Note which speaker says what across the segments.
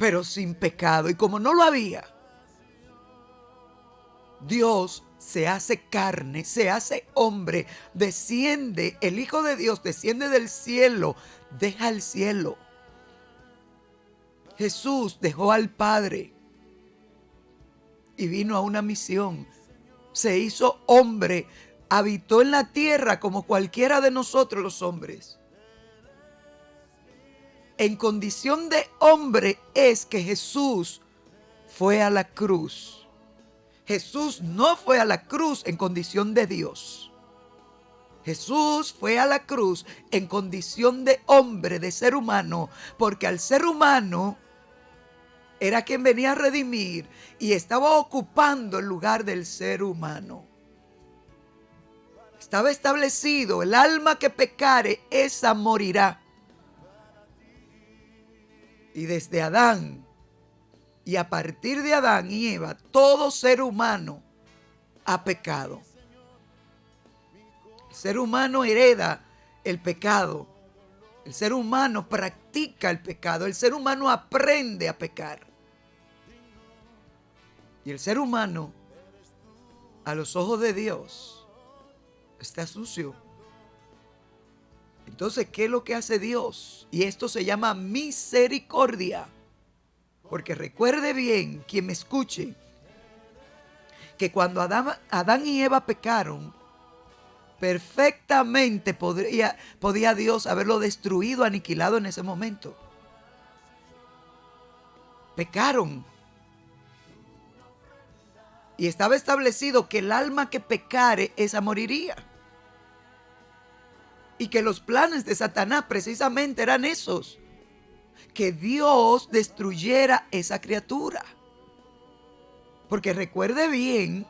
Speaker 1: pero sin pecado. Y como no lo había, Dios se hace carne, se hace hombre, desciende, el Hijo de Dios desciende del cielo, deja el cielo. Jesús dejó al Padre y vino a una misión. Se hizo hombre, habitó en la tierra como cualquiera de nosotros los hombres. En condición de hombre es que Jesús fue a la cruz. Jesús no fue a la cruz en condición de Dios. Jesús fue a la cruz en condición de hombre, de ser humano, porque al ser humano era quien venía a redimir y estaba ocupando el lugar del ser humano. Estaba establecido, el alma que pecare, esa morirá. Y desde Adán, y a partir de Adán y Eva, todo ser humano ha pecado. El ser humano hereda el pecado. El ser humano practica el pecado. El ser humano aprende a pecar. Y el ser humano, a los ojos de Dios, está sucio. Entonces, ¿qué es lo que hace Dios? Y esto se llama misericordia. Porque recuerde bien, quien me escuche, que cuando Adán y Eva pecaron, perfectamente podía Dios haberlo destruido, aniquilado en ese momento. Pecaron. Y estaba establecido que el alma que pecare, esa moriría. Y que los planes de Satanás precisamente eran esos. Que Dios destruyera esa criatura. Porque recuerde bien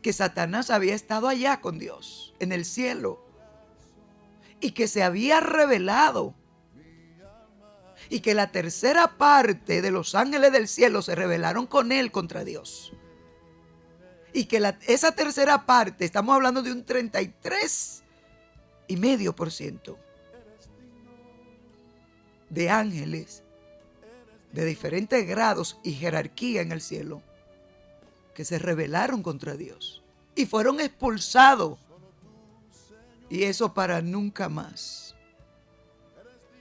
Speaker 1: que Satanás había estado allá con Dios, en el cielo. Y que se había rebelado. Y que la tercera parte de los ángeles del cielo se rebelaron con él contra Dios. Y que esa tercera parte, estamos hablando de un 33,5% de ángeles de diferentes grados y jerarquía en el cielo, que se rebelaron contra Dios y fueron expulsados. Y eso para nunca más.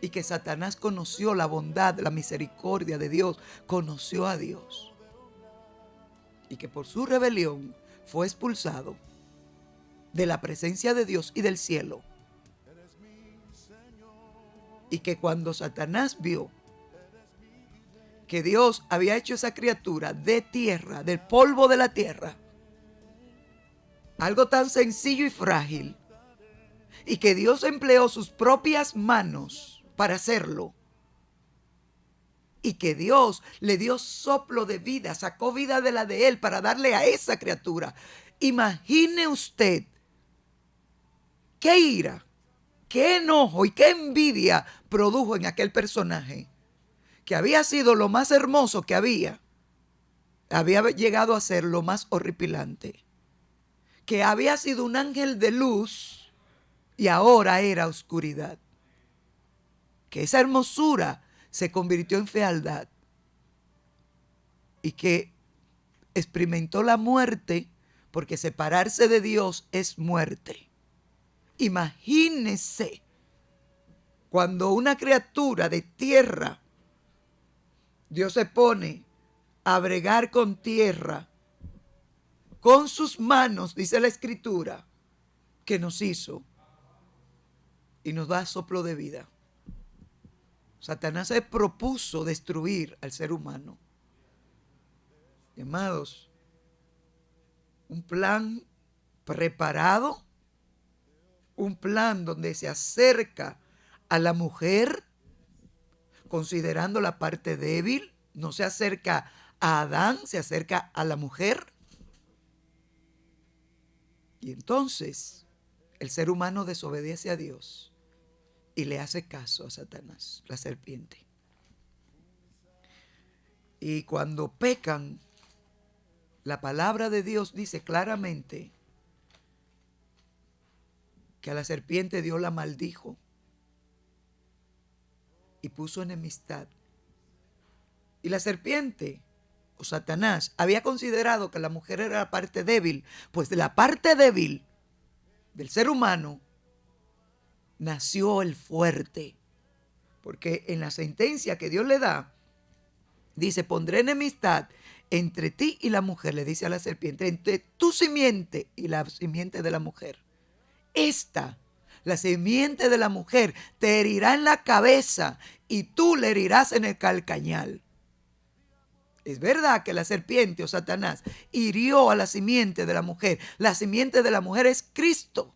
Speaker 1: Y que Satanás conoció la bondad, la misericordia de Dios, conoció a Dios. Y que por su rebelión fue expulsado de la presencia de Dios y del cielo. Y que cuando Satanás vio que Dios había hecho esa criatura de tierra, del polvo de la tierra, algo tan sencillo y frágil, y que Dios empleó sus propias manos para hacerlo, y que Dios le dio soplo de vida, sacó vida de la de él para darle a esa criatura. Imagine usted qué ira, qué enojo y qué envidia produjo en aquel personaje, que había sido lo más hermoso que había llegado a ser lo más horripilante, que había sido un ángel de luz y ahora era oscuridad, que esa hermosura se convirtió en fealdad y que experimentó la muerte, porque separarse de Dios es muerte. Imagínese cuando una criatura de tierra, Dios se pone a bregar con tierra, con sus manos, dice la Escritura, que nos hizo y nos da soplo de vida. Satanás se propuso destruir al ser humano. Amados, un plan preparado, un plan donde se acerca a la mujer, considerando la parte débil, no se acerca a Adán, se acerca a la mujer. Y entonces el ser humano desobedece a Dios y le hace caso a Satanás, la serpiente. Y cuando pecan, la palabra de Dios dice claramente que a la serpiente Dios la maldijo y puso enemistad Y la serpiente, o Satanás, había considerado que la mujer era la parte débil, pues de la parte débil del ser humano nació el fuerte. Porque en la sentencia que Dios le da, dice, pondré enemistad entre ti y la mujer, le dice a la serpiente, entre tu simiente y la simiente de la mujer. La simiente de la mujer, te herirá en la cabeza y tú le herirás en el calcañal. Es verdad que la serpiente o Satanás hirió a la simiente de la mujer. La simiente de la mujer es Cristo,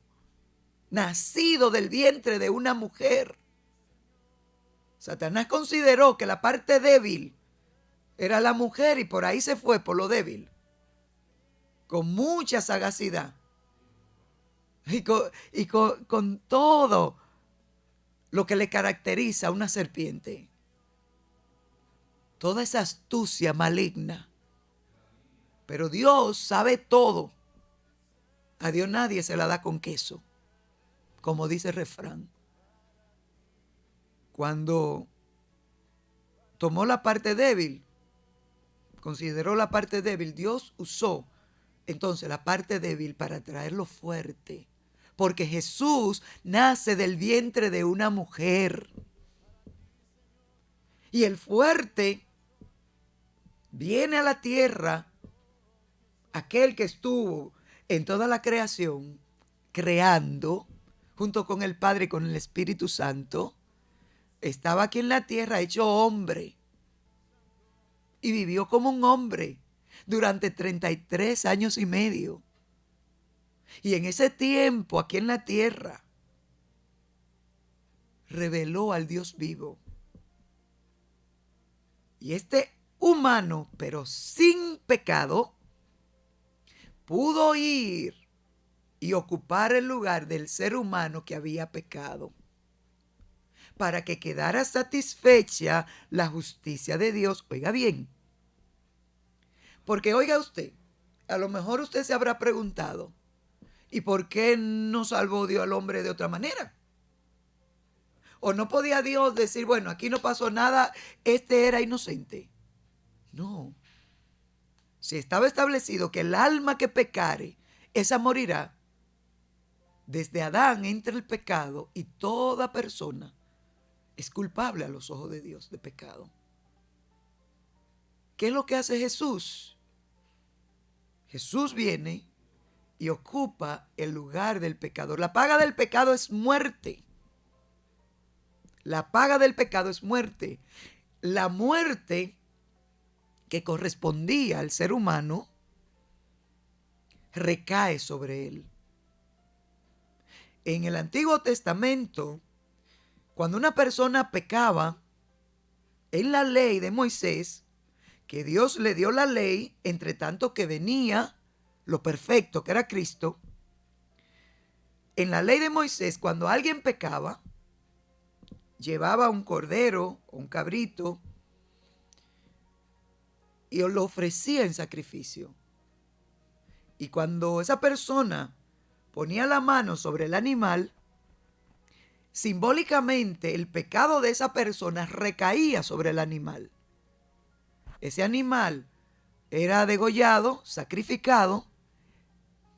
Speaker 1: nacido del vientre de una mujer. Satanás consideró que la parte débil era la mujer y por ahí se fue por lo débil, con mucha sagacidad y con todo lo que le caracteriza a una serpiente. Toda esa astucia maligna. Pero Dios sabe todo. A Dios nadie se la da con queso, como dice el refrán. Cuando tomó la parte débil, consideró la parte débil, Dios usó entonces la parte débil para traerlo fuerte. Porque Jesús nace del vientre de una mujer. Y el fuerte viene a la tierra, aquel que estuvo en toda la creación, creando, junto con el Padre y con el Espíritu Santo, estaba aquí en la tierra hecho hombre. Y vivió como un hombre durante 33 años y medio. Y en ese tiempo, aquí en la tierra, reveló al Dios vivo. Y este humano, pero sin pecado, pudo ir y ocupar el lugar del ser humano que había pecado, para que quedara satisfecha la justicia de Dios. Oiga bien, porque oiga usted, a lo mejor usted se habrá preguntado, ¿y por qué no salvó Dios al hombre de otra manera? ¿O no podía Dios decir, bueno, aquí no pasó nada, este era inocente? No. Si estaba establecido que el alma que pecare, esa morirá. Desde Adán entra el pecado y toda persona es culpable a los ojos de Dios de pecado. ¿Qué es lo que hace Jesús? Jesús viene y ocupa el lugar del pecador. La paga del pecado es muerte. La paga del pecado es muerte. La muerte que correspondía al ser humano recae sobre él. En el Antiguo Testamento, cuando una persona pecaba, en la ley de Moisés, que Dios le dio la ley, entre tanto que venía lo perfecto que era Cristo, en la ley de Moisés, cuando alguien pecaba, llevaba un cordero o un cabrito y lo ofrecía en sacrificio. Y cuando esa persona ponía la mano sobre el animal, simbólicamente el pecado de esa persona recaía sobre el animal. Ese animal era degollado, sacrificado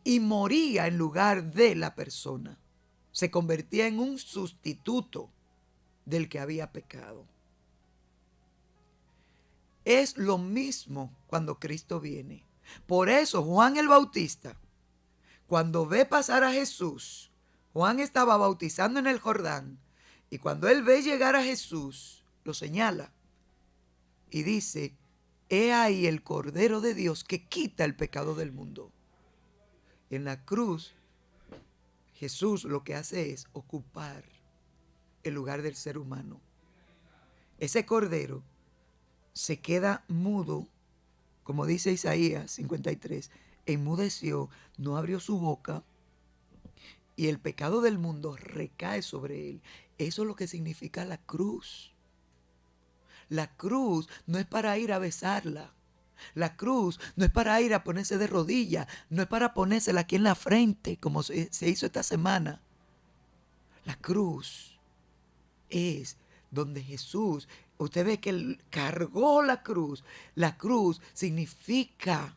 Speaker 1: y moría en lugar de la persona. Se convertía en un sustituto del que había pecado. Es lo mismo cuando Cristo viene. Por eso Juan el Bautista, cuando ve pasar a Jesús, Juan estaba bautizando en el Jordán, y cuando él ve llegar a Jesús, lo señala y dice, he ahí el Cordero de Dios que quita el pecado del mundo. En la cruz, Jesús lo que hace es ocupar el lugar del ser humano. Ese Cordero se queda mudo, como dice Isaías 53, enmudeció, no abrió su boca, y el pecado del mundo recae sobre él. Eso es lo que significa la cruz. La cruz no es para ir a besarla. La cruz no es para ir a ponerse de rodillas, no es para ponérsela aquí en la frente, como se hizo esta semana. La cruz es donde Jesús Usted ve que él cargó la cruz. La cruz significa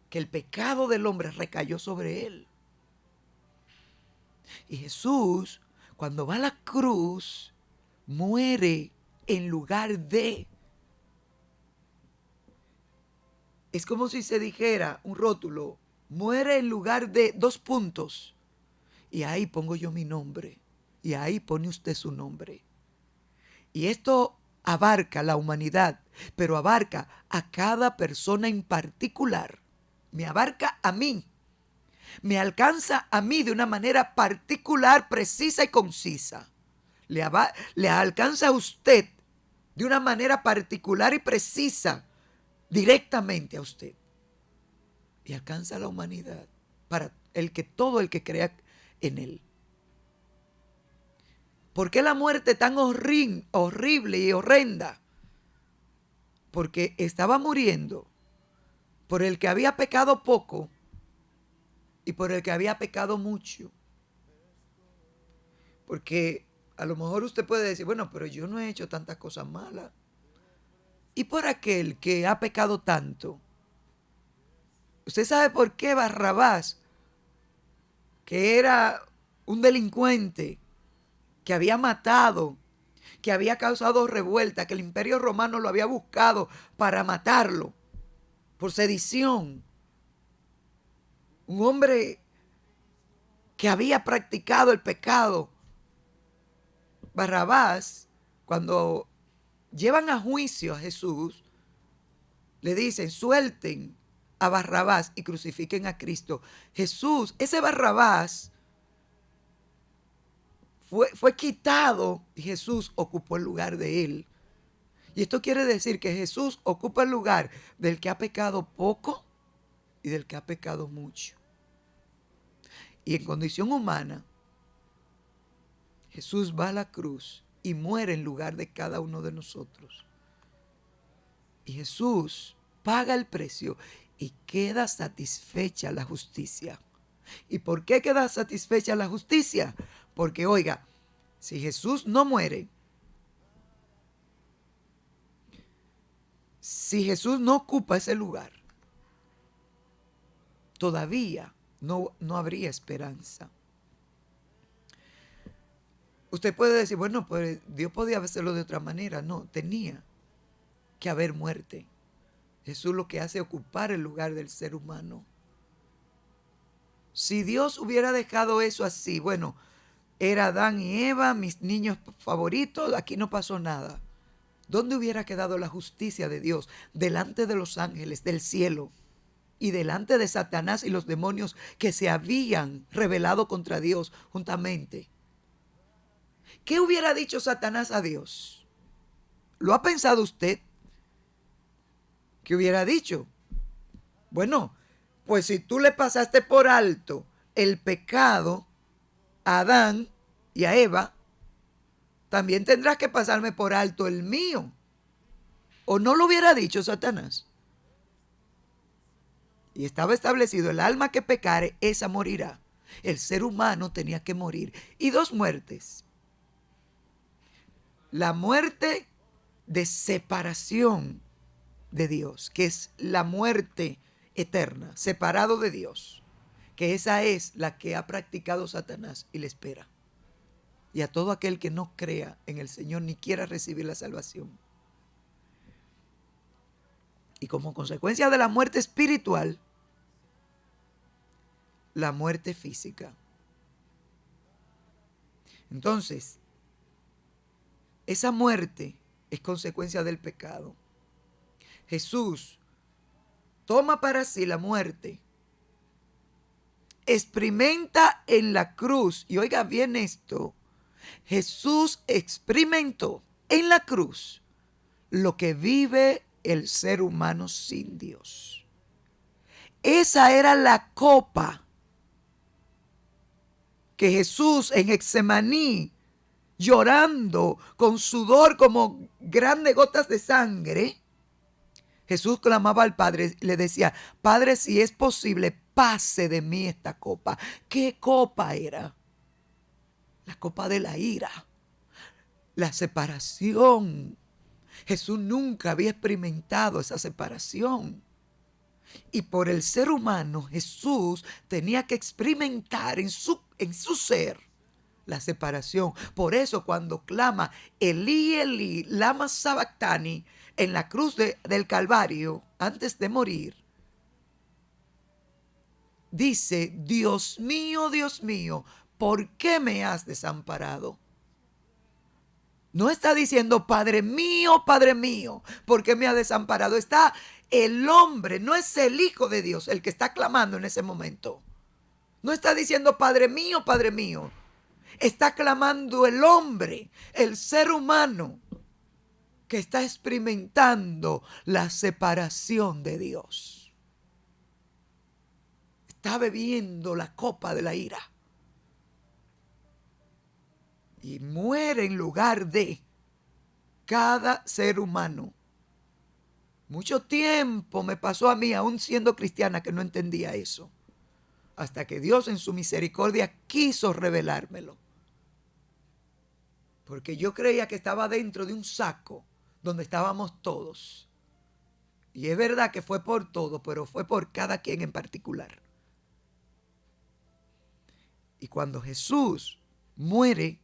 Speaker 1: que el pecado del hombre recayó sobre él. Y Jesús, cuando va a la cruz, muere en lugar de. Es como si se dijera un rótulo, muere en lugar de dos puntos. Y ahí pongo yo mi nombre. Y ahí pone usted su nombre. Y esto abarca la humanidad, pero abarca a cada persona en particular. Me abarca a mí. Me alcanza a mí de una manera particular, precisa y concisa. Le alcanza a usted de una manera particular y precisa, directamente a usted. Y alcanza a la humanidad para todo el que crea en él. ¿Por qué la muerte tan horrible y horrenda? Porque estaba muriendo por el que había pecado poco y por el que había pecado mucho. Porque a lo mejor usted puede decir, bueno, pero yo no he hecho tantas cosas malas. Y por aquel que ha pecado tanto. ¿Usted sabe por qué Barrabás, que era un delincuente, que había matado, que había causado revuelta, que el Imperio Romano lo había buscado para matarlo por sedición? Un hombre que había practicado el pecado. Barrabás, cuando llevan a juicio a Jesús, le dicen, suelten a Barrabás y crucifiquen a Cristo. Jesús, ese Barrabás, fue quitado y Jesús ocupó el lugar de él. Y esto quiere decir que Jesús ocupa el lugar del que ha pecado poco y del que ha pecado mucho. Y en condición humana, Jesús va a la cruz y muere en lugar de cada uno de nosotros. Y Jesús paga el precio y queda satisfecha la justicia. ¿Y por qué queda satisfecha la justicia? Porque, oiga, si Jesús no muere, si Jesús no ocupa ese lugar, todavía no habría esperanza. Usted puede decir, bueno, pues Dios podía hacerlo de otra manera. No, tenía que haber muerte. Jesús lo que hace es ocupar el lugar del ser humano. Si Dios hubiera dejado eso así, bueno, era Adán y Eva, mis niños favoritos, aquí no pasó nada. ¿Dónde hubiera quedado la justicia de Dios delante de los ángeles del cielo y delante de Satanás y los demonios que se habían rebelado contra Dios juntamente? ¿Qué hubiera dicho Satanás a Dios? ¿Lo ha pensado usted? ¿Qué hubiera dicho? Bueno, pues si tú le pasaste por alto el pecado a Adán y a Eva, también tendrás que pasarme por alto el mío. ¿O no lo hubiera dicho Satanás? Y estaba establecido, el alma que pecare, esa morirá. El ser humano tenía que morir. Y dos muertes. La muerte de separación de Dios, que es la muerte eterna, separado de Dios, que esa es la que ha practicado Satanás y le espera. Y a todo aquel que no crea en el Señor ni quiera recibir la salvación. Y como consecuencia de la muerte espiritual, la muerte física. Entonces, esa muerte es consecuencia del pecado. Jesús toma para sí la muerte, experimenta en la cruz, y oiga bien esto, Jesús experimentó en la cruz lo que vive el ser humano sin Dios. Esa era la copa que Jesús en Getsemaní, llorando con sudor como grandes gotas de sangre, Jesús clamaba al Padre y le decía, Padre, si es posible, pase de mí esta copa. ¿Qué copa era? La copa de la ira, la separación Jesús nunca había experimentado esa separación. Y por el ser humano, Jesús tenía que experimentar en su ser la separación. Por eso cuando clama Elí, Elí, lama sabactani en la cruz del Calvario, antes de morir, dice: Dios mío, ¿por qué me has desamparado? No está diciendo: Padre mío, ¿por qué me has desamparado? Está el hombre, no es el Hijo de Dios el que está clamando en ese momento. No está diciendo: Padre mío, está clamando el hombre, el ser humano, que está experimentando la separación de Dios. Está bebiendo la copa de la ira. Y muere en lugar de cada ser humano. Mucho tiempo me pasó a mí, aún siendo cristiana, que no entendía eso. Hasta que Dios en su misericordia quiso revelármelo. Porque yo creía que estaba dentro de un saco donde estábamos todos. Y es verdad que fue por todo, pero fue por cada quien en particular. Y cuando Jesús muere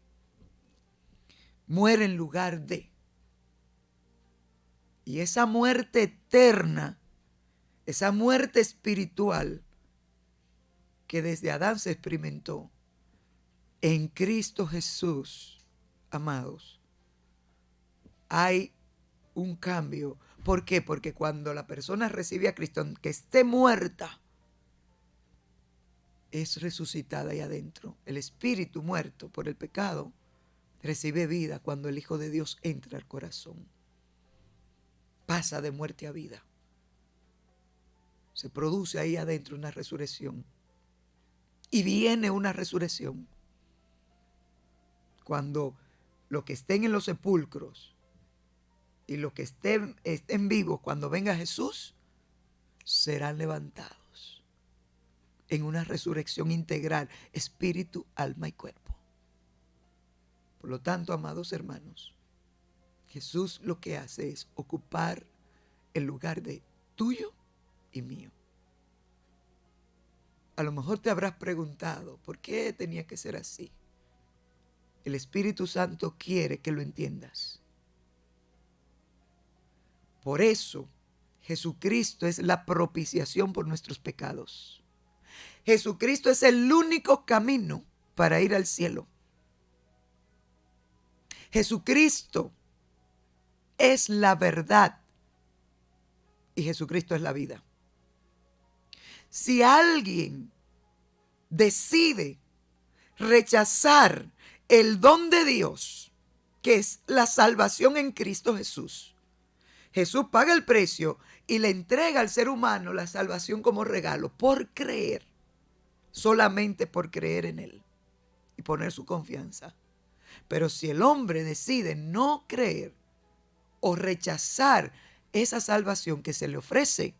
Speaker 1: en lugar de. Y esa muerte eterna, esa muerte espiritual que desde Adán se experimentó, en Cristo Jesús, amados, hay un cambio. ¿Por qué? Porque cuando la persona recibe a Cristo, aunque esté muerta, es resucitada ahí adentro. El espíritu muerto por el pecado recibe vida cuando el Hijo de Dios entra al corazón. Pasa de muerte a vida. Se produce ahí adentro una resurrección. Y viene una resurrección cuando los que estén en los sepulcros y los que estén vivos cuando venga Jesús serán levantados en una resurrección integral, espíritu, alma y cuerpo. Por lo tanto, amados hermanos, Jesús lo que hace es ocupar el lugar de tuyo y mío. A lo mejor te habrás preguntado, ¿por qué tenía que ser así? El Espíritu Santo quiere que lo entiendas. Por eso, Jesucristo es la propiciación por nuestros pecados. Jesucristo es el único camino para ir al cielo. Jesucristo es la verdad y Jesucristo es la vida. Si alguien decide rechazar el don de Dios, que es la salvación en Cristo Jesús, Jesús paga el precio y le entrega al ser humano la salvación como regalo por creer, solamente por creer en Él y poner su confianza. Pero si el hombre decide no creer o rechazar esa salvación que se le ofrece,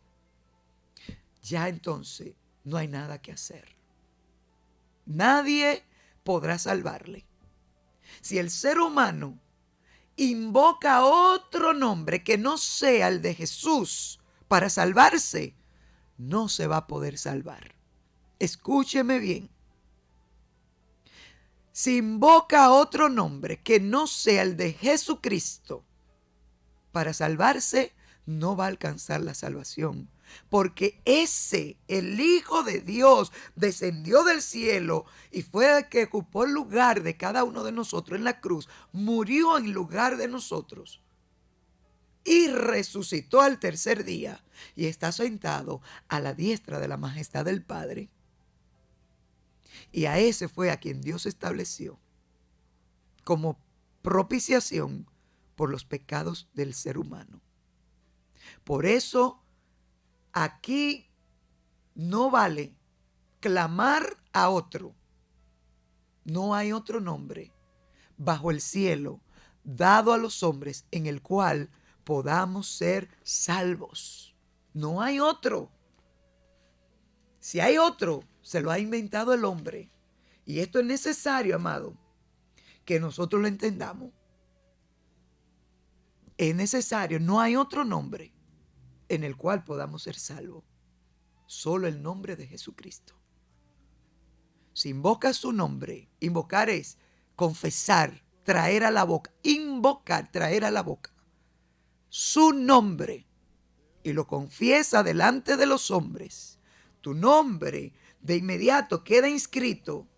Speaker 1: ya entonces no hay nada que hacer. Nadie podrá salvarle. Si el ser humano invoca otro nombre que no sea el de Jesús para salvarse, no se va a poder salvar. Escúcheme bien. Si invoca otro nombre que no sea el de Jesucristo para salvarse, no va a alcanzar la salvación. Porque ese, el Hijo de Dios, descendió del cielo y fue el que ocupó el lugar de cada uno de nosotros en la cruz, murió en lugar de nosotros y resucitó al tercer día y está sentado a la diestra de la majestad del Padre. Y a ese fue a quien Dios estableció como propiciación por los pecados del ser humano. Por eso aquí no vale clamar a otro. No hay otro nombre bajo el cielo dado a los hombres en el cual podamos ser salvos. No hay otro. Si hay otro, se lo ha inventado el hombre. Y esto es necesario, amado, que nosotros lo entendamos. es necesario, no hay otro nombre en el cual podamos ser salvos. Solo el nombre de Jesucristo. Si invocas su nombre, invocar es confesar, traer a la boca, invocar, traer a la boca su nombre y lo confiesa delante de los hombres, tu nombre de inmediato queda inscrito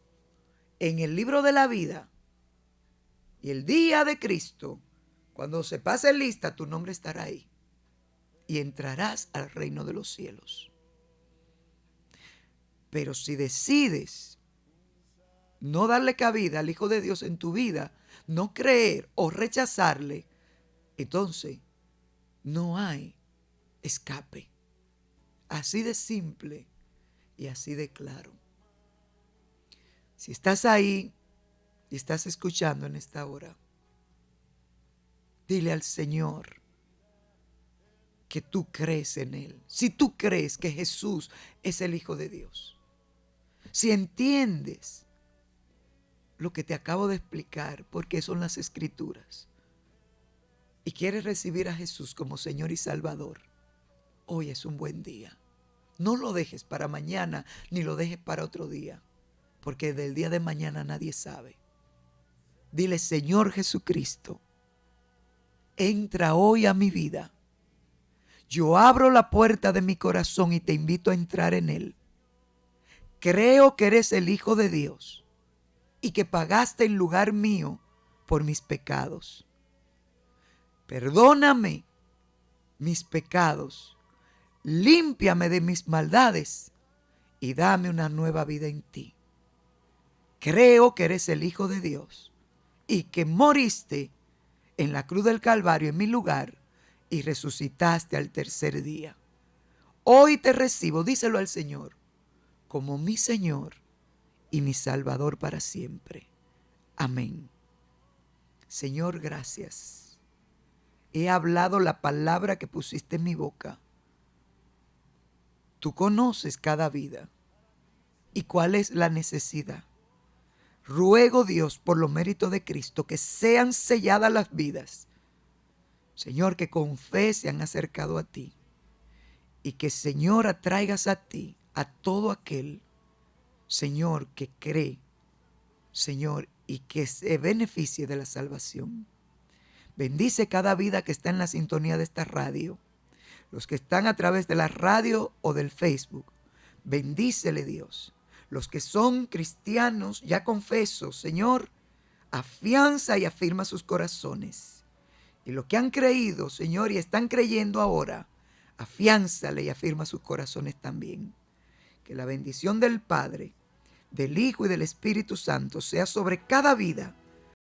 Speaker 1: en el libro de la vida. Y el día de Cristo, cuando se pase lista, tu nombre estará ahí y entrarás al reino de los cielos. Pero si decides no darle cabida al Hijo de Dios en tu vida, no creer o rechazarle, entonces no hay escape. Así de simple y así de claro. Si estás ahí y estás escuchando en esta hora, dile al Señor que tú crees en Él. Si tú crees que Jesús es el Hijo de Dios, si entiendes lo que te acabo de explicar, porque son las Escrituras, y quieres recibir a Jesús como Señor y Salvador, hoy es un buen día. No lo dejes para mañana, ni lo dejes para otro día, porque del día de mañana nadie sabe. Dile: Señor Jesucristo, entra hoy a mi vida. Yo abro la puerta de mi corazón y te invito a entrar en él. Creo que eres el Hijo de Dios y que pagaste en lugar mío por mis pecados. Perdóname mis pecados, límpiame de mis maldades y dame una nueva vida en ti. Creo que eres el Hijo de Dios y que moriste en la cruz del Calvario en mi lugar y resucitaste al tercer día. Hoy te recibo, díselo al Señor, como mi Señor y mi Salvador para siempre. Amén. Señor, gracias. He hablado la palabra que pusiste en mi boca. Tú conoces cada vida y cuál es la necesidad. Ruego, Dios, por los méritos de Cristo, que sean selladas las vidas. Señor, que con fe se han acercado a ti y que, Señor, atraigas a ti a todo aquel, Señor, que cree, Señor, y que se beneficie de la salvación. Bendice cada vida que está en la sintonía de esta radio, los que están a través de la radio o del Facebook. Bendícele, Dios. Los que son cristianos ya confesos, Señor, afianza y afirma sus corazones. Y los que han creído, Señor, y están creyendo ahora, afiánzale y afirma sus corazones también. Que la bendición del Padre, del Hijo y del Espíritu Santo sea sobre cada vida